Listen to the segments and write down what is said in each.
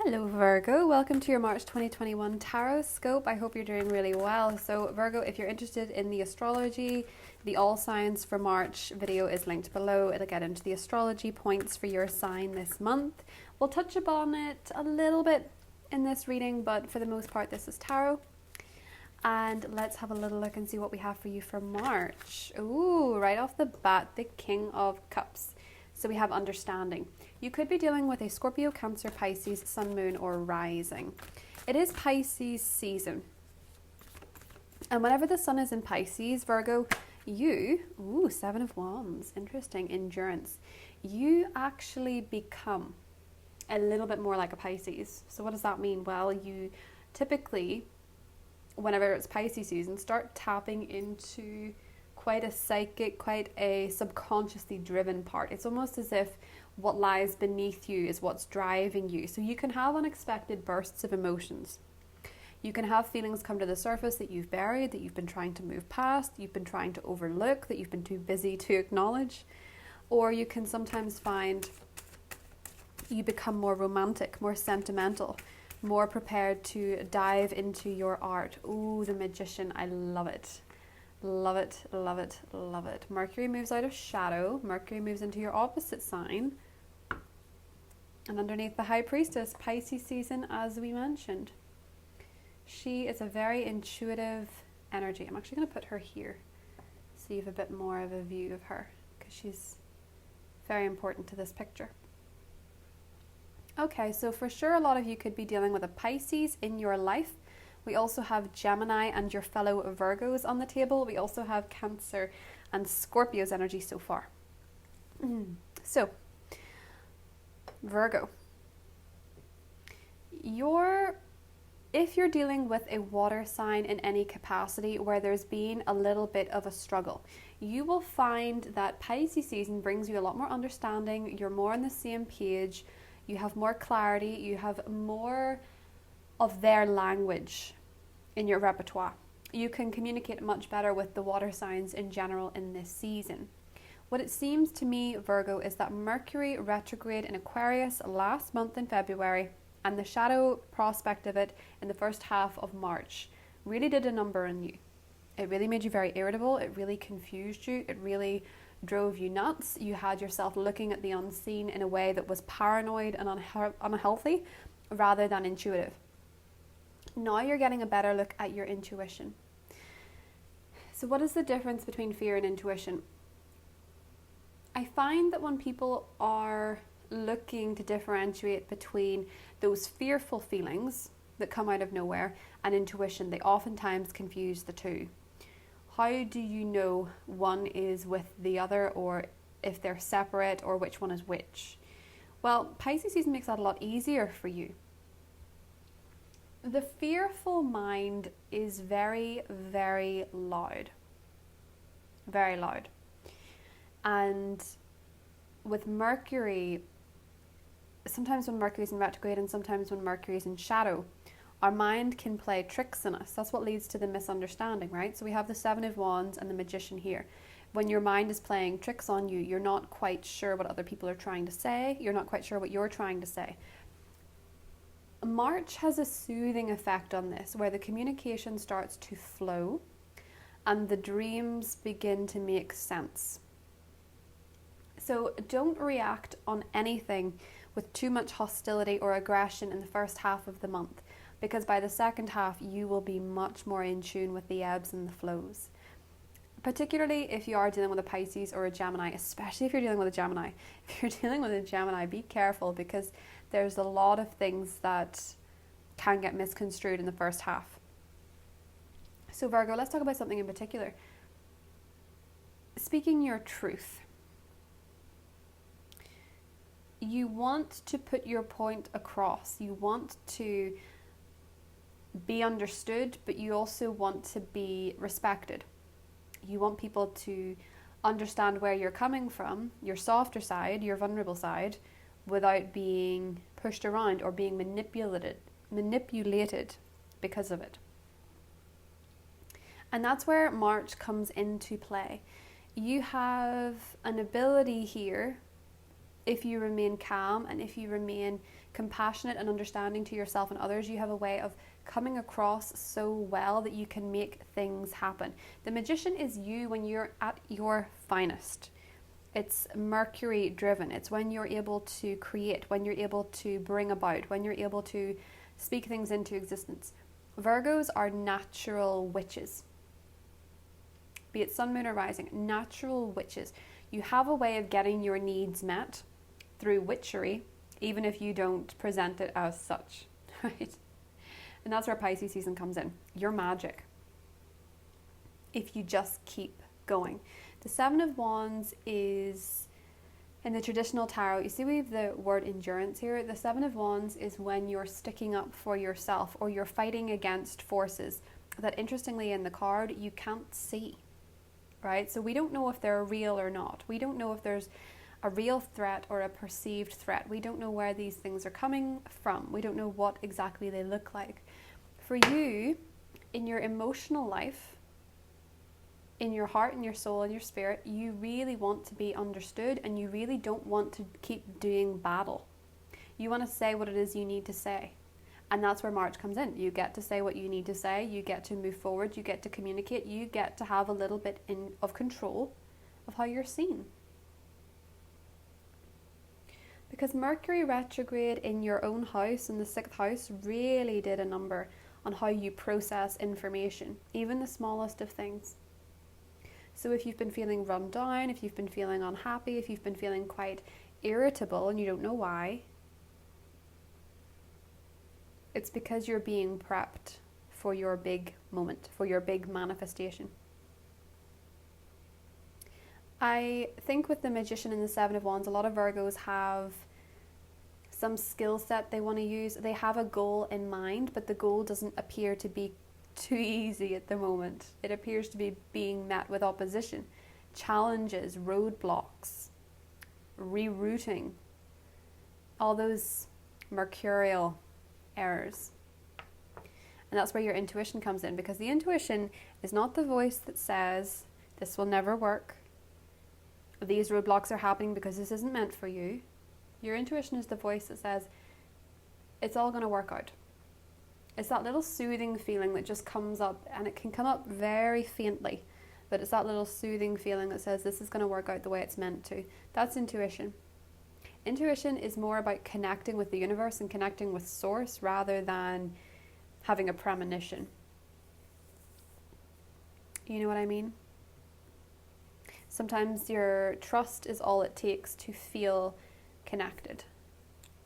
Hello Virgo, welcome to your March 2021 Tarot Scope. I hope you're doing really well. So Virgo, if you're interested in the astrology, the all signs for March video is linked below. It'll get into the astrology points for your sign this month. We'll touch upon it a little bit in this reading, but for the most part this is tarot. And let's have a little look and see what we have for you for March. Ooh, right off the bat, the King of Cups. So we have understanding. You could be dealing with a Scorpio, Cancer, Pisces, Sun, Moon, or Rising. It is Pisces season. And whenever the Sun is in Pisces, Virgo, Seven of Wands, interesting, endurance. You actually become a little bit more like a Pisces. So what does that mean? Well, you typically, whenever it's Pisces season, start tapping into quite a psychic, quite a subconsciously driven part. It's almost as if what lies beneath you is what's driving you. So you can have unexpected bursts of emotions. You can have feelings come to the surface that you've buried, that you've been trying to move past, you've been trying to overlook, that you've been too busy to acknowledge. Or you can sometimes find you become more romantic, more sentimental, more prepared to dive into your art. Ooh, the Magician, I love it. Love it, love it, love it. Mercury moves out of shadow. Mercury moves into your opposite sign. And underneath the High Priestess, Pisces season, as we mentioned. She is a very intuitive energy. I'm actually going to put her here so you have a bit more of a view of her, because she's very important to this picture. Okay, so for sure a lot of you could be dealing with a Pisces in your life. We also have Gemini and your fellow Virgos on the table. We also have Cancer and Scorpio's energy so far. So, Virgo, if you're dealing with a water sign in any capacity where there's been a little bit of a struggle, you will find that Pisces season brings you a lot more understanding. You're more on the same page. You have more clarity. You have more of their language in your repertoire. You can communicate much better with the water signs in general in this season. What it seems to me, Virgo, is that Mercury retrograde in Aquarius last month in February and the shadow prospect of it in the first half of March really did a number on you. It really made you very irritable. It really confused you. It really drove you nuts. You had yourself looking at the unseen in a way that was paranoid and unhealthy rather than intuitive. Now you're getting a better look at your intuition. So what is the difference between fear and intuition? I find that when people are looking to differentiate between those fearful feelings that come out of nowhere and intuition, they oftentimes confuse the two. How do you know one is with the other, or if they're separate, or which one is which? Well, Pisces season makes that a lot easier for you. The fearful mind is very, very loud. Very loud. And with Mercury, sometimes when Mercury's in retrograde and sometimes when Mercury's in shadow, our mind can play tricks on us. That's what leads to the misunderstanding, right? So we have the Seven of Wands and the Magician here. When your mind is playing tricks on you, you're not quite sure what other people are trying to say. You're not quite sure what you're trying to say. March has a soothing effect on this, where the communication starts to flow and the dreams begin to make sense. So don't react on anything with too much hostility or aggression in the first half of the month, because by the second half you will be much more in tune with the ebbs and the flows. Particularly if you are dealing with a Pisces or a Gemini, especially if you're dealing with a Gemini. If you're dealing with a Gemini, be careful, because there's a lot of things that can get misconstrued in the first half. So Virgo, let's talk about something in particular. Speaking your truth. You want to put your point across. You want to be understood, but you also want to be respected. You want people to understand where you're coming from, your softer side, your vulnerable side, without being pushed around or being manipulated because of it. And that's where March comes into play. You have an ability here if you remain calm and if you remain compassionate and understanding to yourself and others, you have a way of coming across so well that you can make things happen. The magician is you when you're at your finest. It's Mercury driven. It's when you're able to create, when you're able to bring about, when you're able to speak things into existence. Virgos are natural witches. Be it sun, moon, or rising, natural witches. You have a way of getting your needs met through witchery, even if you don't present it as such, right? And that's where Pisces season comes in. Your magic. If you just keep going. The Seven of Wands is, in the traditional tarot, you see we have the word endurance here. The Seven of Wands is when you're sticking up for yourself or you're fighting against forces that, interestingly, in the card, you can't see, right? So we don't know if they're real or not. We don't know if there's a real threat or a perceived threat. We don't know where these things are coming from. We don't know what exactly they look like. For you, in your emotional life, in your heart and your soul and your spirit, you really want to be understood and you really don't want to keep doing battle. You want to say what it is you need to say. And that's where March comes in. You get to say what you need to say. You get to move forward. You get to communicate. You get to have a little bit of control of how you're seen. Because Mercury retrograde in your own house, in the 6th house, really did a number on how you process information, even the smallest of things. So if you've been feeling run down, if you've been feeling unhappy, if you've been feeling quite irritable and you don't know why, it's because you're being prepped for your big moment, for your big manifestation. I think with the Magician and the Seven of Wands, a lot of Virgos have some skill set they want to use. They have a goal in mind, but the goal doesn't appear to be too easy at the moment. It appears to be being met with opposition, challenges, roadblocks, rerouting, all those mercurial errors. And that's where your intuition comes in, because the intuition is not the voice that says, this will never work, these roadblocks are happening because this isn't meant for you. Your intuition is the voice that says, it's all going to work out. It's that little soothing feeling that just comes up, and it can come up very faintly, but it's that little soothing feeling that says this is going to work out the way it's meant to. That's intuition. Intuition is more about connecting with the universe and connecting with source rather than having a premonition. You know what I mean? Sometimes your trust is all it takes to feel connected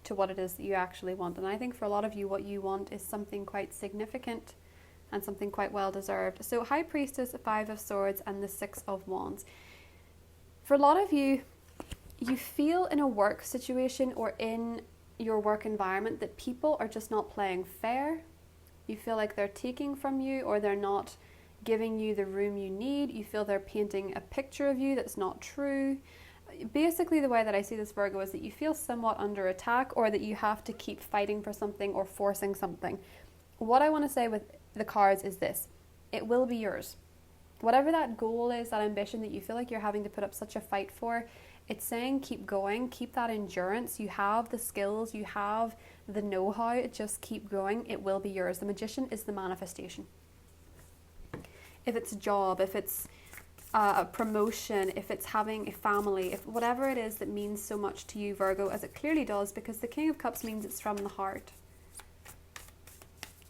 to what it is that you actually want. And I think for a lot of you, what you want is something quite significant and something quite well deserved. So High Priestess, 5 of Swords, and the 6 of Wands. For a lot of you, you feel in a work situation or in your work environment that people are just not playing fair. You feel like they're taking from you, or they're not giving you the room you need. You feel they're painting a picture of you that's not true. Basically, the way that I see this, Virgo, is that you feel somewhat under attack, or that you have to keep fighting for something or forcing something. What I want to say with the cards is this: it will be yours. Whatever that goal is, that ambition that you feel like you're having to put up such a fight for, it's saying keep going, keep that endurance. You have the skills, you have the know-how, just keep going. It will be yours. The Magician is the manifestation. If it's a job, if it's a promotion, if it's having a family, if whatever it is that means so much to you, Virgo, as it clearly does, because the King of Cups means it's from the heart.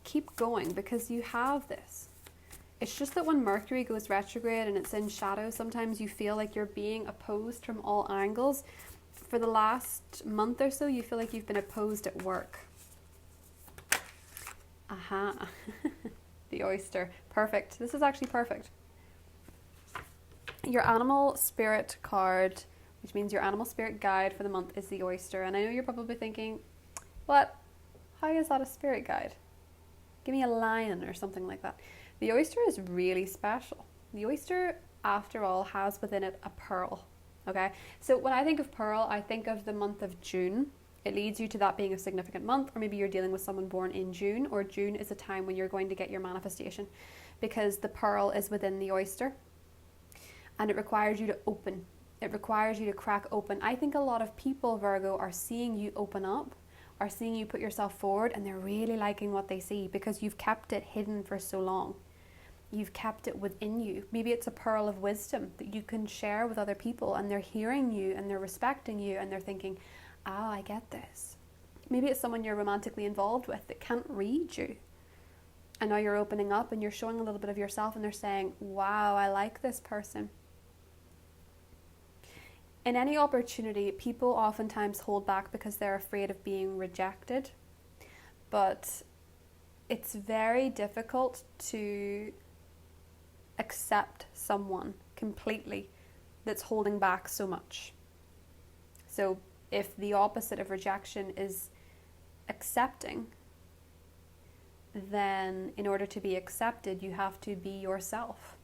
Keep going, because you have this. It's just that when Mercury goes retrograde and it's in shadow, sometimes you feel like you're being opposed from all angles. For the last month or so, you feel like you've been opposed at work. Aha. The oyster. Perfect. This is actually perfect. Your animal spirit card, which means your animal spirit guide for the month, is the oyster. And I know you're probably thinking, what? How is that a spirit guide? Give me a lion or something like that. The oyster is really special. The oyster, after all, has within it a pearl. Okay? So when I think of pearl, I think of the month of June. It leads you to that being a significant month, or maybe you're dealing with someone born in June, or June is a time when you're going to get your manifestation, because the pearl is within the oyster. And it requires you to open. It requires you to crack open. I think a lot of people, Virgo, are seeing you open up, are seeing you put yourself forward, and they're really liking what they see because you've kept it hidden for so long. You've kept it within you. Maybe it's a pearl of wisdom that you can share with other people, and they're hearing you and they're respecting you and they're thinking, ah, I get this. Maybe it's someone you're romantically involved with that can't read you. And now you're opening up and you're showing a little bit of yourself, and they're saying, wow, I like this person. In any opportunity, people oftentimes hold back because they're afraid of being rejected. But it's very difficult to accept someone completely that's holding back so much. So if the opposite of rejection is accepting, then in order to be accepted, you have to be yourself.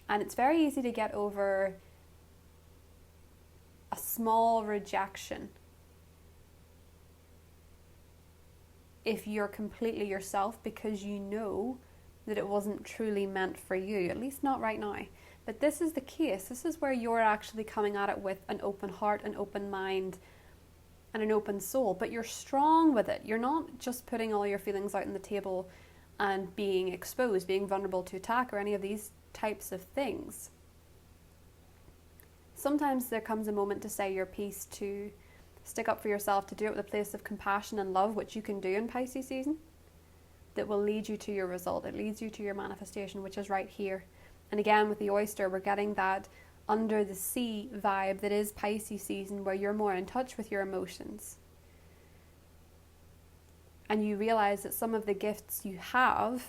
And it's very easy to get over a small rejection if you're completely yourself, because you know that it wasn't truly meant for you, at least not right now. But this is the case. This is where you're actually coming at it with an open heart, an open mind, and an open soul, but you're strong with it. You're not just putting all your feelings out on the table and being exposed, being vulnerable to attack or any of these types of things. Sometimes there comes a moment to say your piece, to stick up for yourself, to do it with a place of compassion and love, which you can do in Pisces season, that will lead you to your result. It leads you to your manifestation, which is right here. And again, with the oyster, we're getting that under the sea vibe that is Pisces season, where you're more in touch with your emotions. And you realize that some of the gifts you have,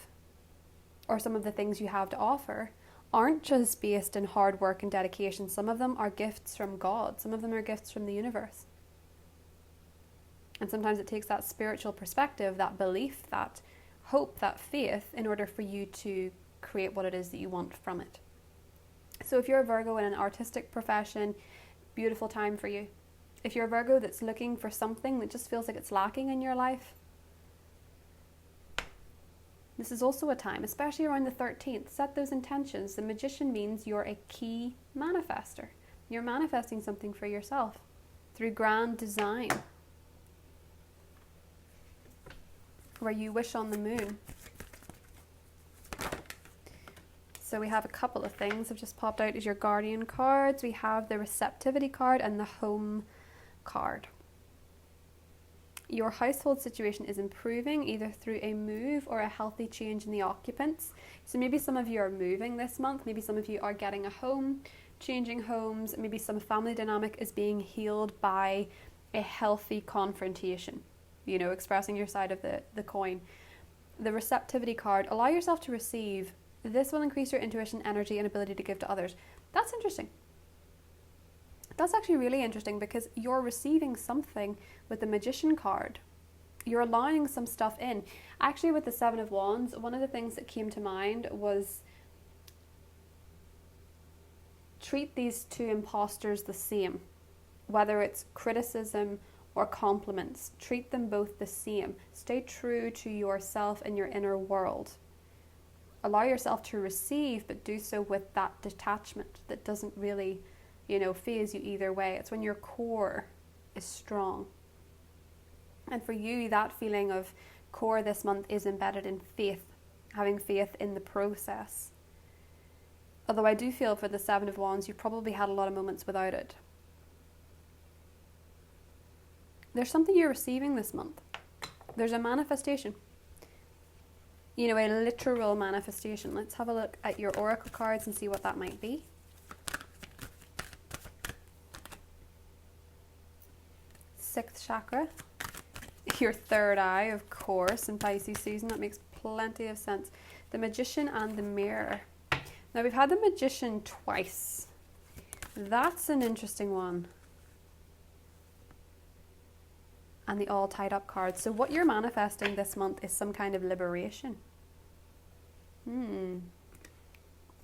or some of the things you have to offer, aren't just based in hard work and dedication. Some of them are gifts from God. Some of them are gifts from the universe. And sometimes it takes that spiritual perspective, that belief, that hope, that faith, in order for you to create what it is that you want from it. So if you're a Virgo in an artistic profession, beautiful time for you. If you're a Virgo that's looking for something that just feels like it's lacking in your life, this is also a time, especially around the 13th, set those intentions. The Magician means you're a key manifester. You're manifesting something for yourself through grand design, where you wish on the moon. So we have a couple of things have just popped out as your guardian cards. We have the receptivity card and the home card. Your household situation is improving either through a move or a healthy change in the occupants. So maybe some of you are moving this month. Maybe some of you are getting a home, changing homes. Maybe some family dynamic is being healed by a healthy confrontation, you know, expressing your side of the coin. The receptivity card, allow yourself to receive. This will increase your intuition, energy, and ability to give to others. That's interesting. That's actually really interesting, because you're receiving something with the Magician card. You're allowing some stuff in. Actually, with the Seven of Wands, one of the things that came to mind was treat these two imposters the same. Whether it's criticism or compliments, treat them both the same. Stay true to yourself and your inner world. Allow yourself to receive, but do so with that detachment that doesn't really, you know, phase you either way. It's when your core is strong. And for you, that feeling of core this month is embedded in faith, having faith in the process. Although I do feel for the Seven of Wands, you probably had a lot of moments without it. There's something you're receiving this month. There's a manifestation. You know, a literal manifestation. Let's have a look at your oracle cards and see what that might be. Sixth chakra. Your third eye, of course, in Pisces season. That makes plenty of sense. The Magician and the Mirror. Now, we've had the Magician twice. That's an interesting one. And the all tied up card. So what you're manifesting this month is some kind of liberation.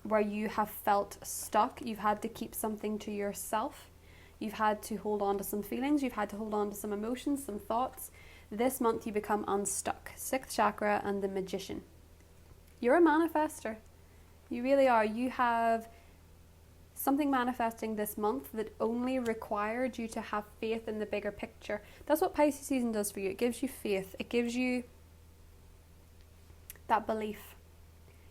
Where you have felt stuck. You've had to keep something to yourself. You've had to hold on to some feelings. You've had to hold on to some emotions, some thoughts. This month you become unstuck. Sixth chakra and the Magician. You're a manifester. You really are. You have something manifesting this month that only required you to have faith in the bigger picture. That's what Pisces season does for you. It gives you faith. It gives you that belief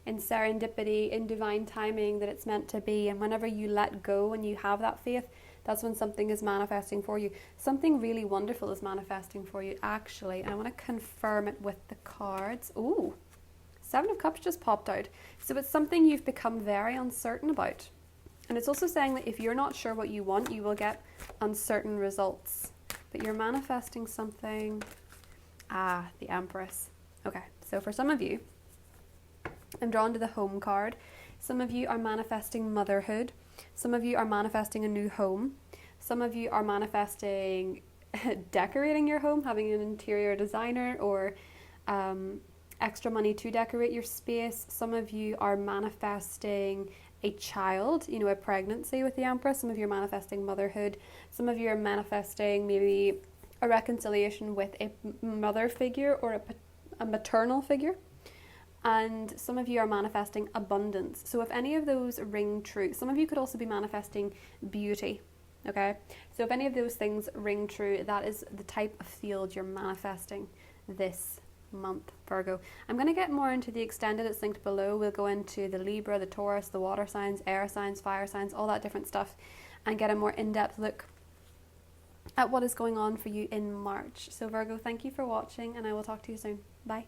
in serendipity, in divine timing, that it's meant to be. And whenever you let go and you have that faith, that's when something is manifesting for you. Something really wonderful is manifesting for you, actually. And I want to confirm it with the cards. Ooh, Seven of Cups just popped out. So it's something you've become very uncertain about. And it's also saying that if you're not sure what you want, you will get uncertain results. But you're manifesting something. Ah, the Empress. Okay, so for some of you, I'm drawn to the home card. Some of you are manifesting motherhood. Some of you are manifesting a new home. Some of you are manifesting decorating your home, having an interior designer, or extra money to decorate your space. Some of you are manifesting a child, you know, a pregnancy with the Empress. Some of you are manifesting motherhood. Some of you are manifesting maybe a reconciliation with a mother figure or a maternal figure. And some of you are manifesting abundance. So if any of those ring true, some of you could also be manifesting beauty, okay? So if any of those things ring true, that is the type of field you're manifesting this month, Virgo. I'm going to get more into the extended. It's linked below. We'll go into the Libra, the Taurus, the water signs, air signs, fire signs, all that different stuff, and get a more in-depth look at what is going on for you in March. So Virgo, thank you for watching, and I will talk to you soon. Bye.